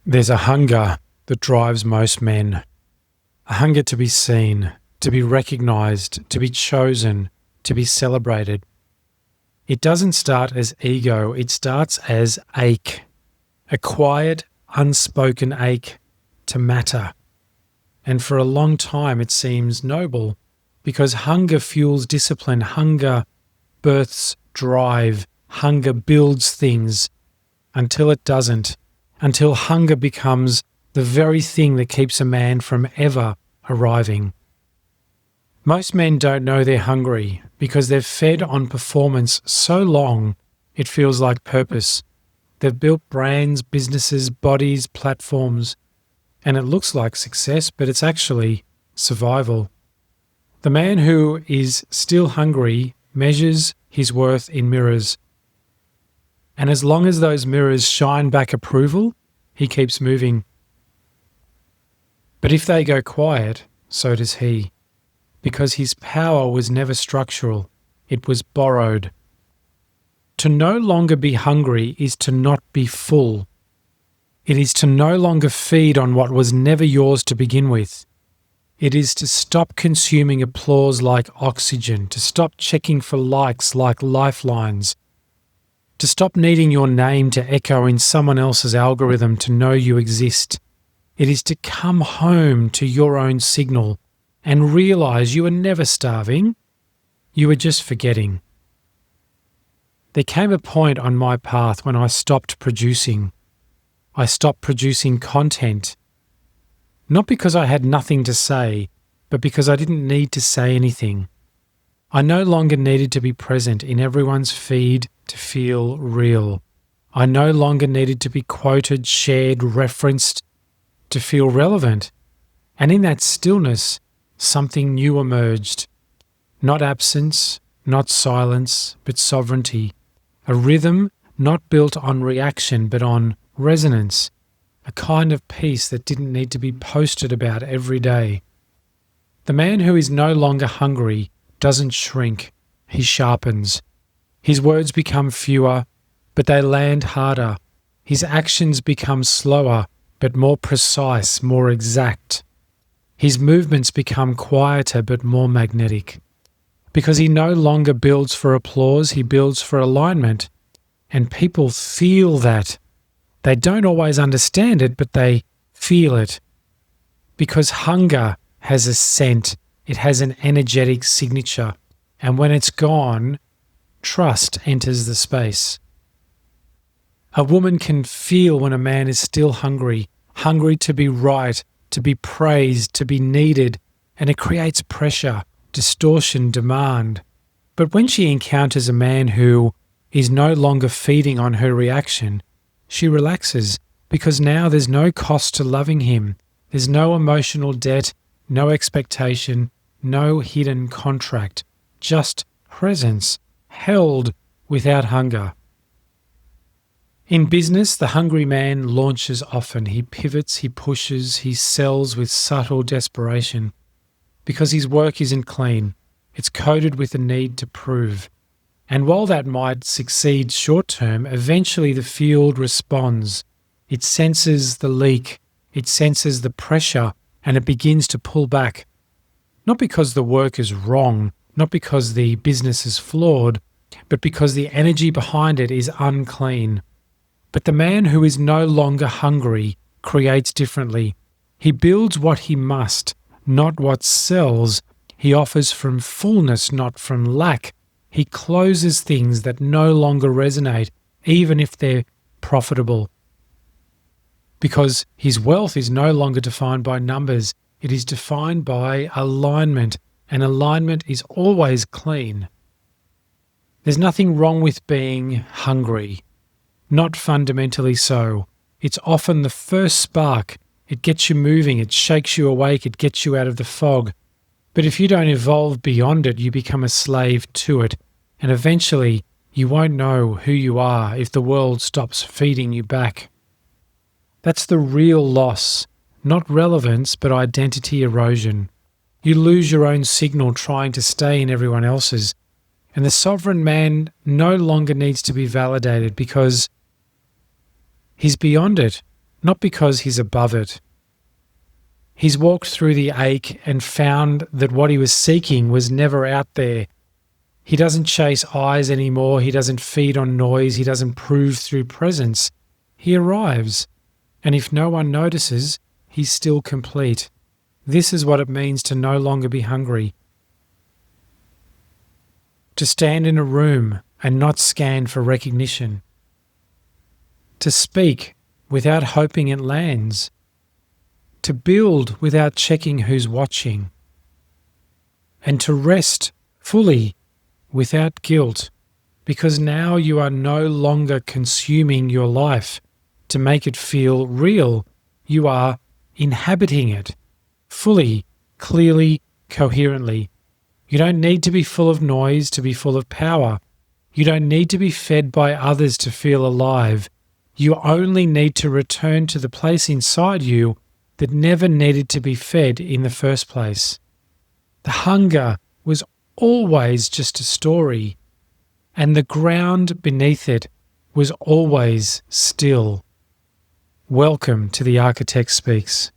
There's a hunger that drives most men, a hunger to be seen, to be recognized, to be chosen, to be celebrated. It doesn't start as ego, it starts as ache, a quiet, unspoken ache to matter. And for a long time it seems noble, because hunger fuels discipline, hunger births drive, hunger builds things, until it doesn't, until hunger becomes the very thing that keeps a man from ever arriving. Most men don't know they're hungry because they've fed on performance so long it feels like purpose. They've built brands, businesses, bodies, platforms, and it looks like success, but it's actually survival. The man who is still hungry measures his worth in mirrors. And as long as those mirrors shine back approval, he keeps moving. But if they go quiet, so does he, because his power was never structural, it was borrowed. To no longer be hungry is to not be full. It is to no longer feed on what was never yours to begin with. It is to stop consuming applause like oxygen, to stop checking for likes like lifelines, to stop needing your name to echo in someone else's algorithm to know you exist. It is to come home to your own signal and realize you are never starving, you are just forgetting. There came a point on my path when I stopped producing. I stopped producing content, not because I had nothing to say, but because I didn't need to say anything. I no longer needed to be present in everyone's feed to feel real. I no longer needed to be quoted, shared, referenced to feel relevant. And in that stillness, something new emerged. Not absence, not silence, but sovereignty. A rhythm not built on reaction, but on resonance. A kind of peace that didn't need to be posted about every day. The man who is no longer hungry doesn't shrink, he sharpens. His words become fewer, but they land harder. His actions become slower, but more precise, more exact. His movements become quieter, but more magnetic. Because he no longer builds for applause, he builds for alignment. And people feel that. They don't always understand it, but they feel it. Because hunger has a scent, it has an energetic signature. And when it's gone, trust enters the space. A woman can feel when a man is still hungry, hungry to be right, to be praised, to be needed, and it creates pressure, distortion, demand. But when she encounters a man who is no longer feeding on her reaction, she relaxes because now there's no cost to loving him. There's no emotional debt, no expectation, no hidden contract, just presence, held without hunger. In business, the hungry man launches often. He pivots, he pushes, he sells with subtle desperation because his work isn't clean. It's coded with a need to prove. And while that might succeed short term, eventually the field responds. It senses the leak, it senses the pressure, and it begins to pull back. Not because the work is wrong, not because the business is flawed, but because the energy behind it is unclean. But the man who is no longer hungry creates differently. He builds what he must, not what sells. He offers from fullness, not from lack. He closes things that no longer resonate, even if they're profitable. Because his wealth is no longer defined by numbers. It is defined by alignment, and alignment is always clean. There's nothing wrong with being hungry. Not fundamentally so. It's often the first spark. It gets you moving, it shakes you awake, it gets you out of the fog. But if you don't evolve beyond it, you become a slave to it. And eventually, you won't know who you are if the world stops feeding you back. That's the real loss. Not relevance, but identity erosion. You lose your own signal trying to stay in everyone else's. And the sovereign man no longer needs to be validated because he's beyond it. not because he's above it. He's walked through the ache and found that what he was seeking was never out there. He doesn't chase eyes anymore. He doesn't feed on noise. He doesn't prove through presence. He arrives, and if no one notices, he's still complete. This is what it means to no longer be hungry. To stand in a room and not scan for recognition. To speak without hoping it lands. To build without checking who's watching. And to rest fully without guilt, because now you are no longer consuming your life to make it feel real. You are inhabiting it fully, clearly, coherently. You don't need to be full of noise to be full of power. You don't need to be fed by others to feel alive. You only need to return to the place inside you that never needed to be fed in the first place. The hunger was always just a story, and the ground beneath it was always still. Welcome to The Architect Speaks.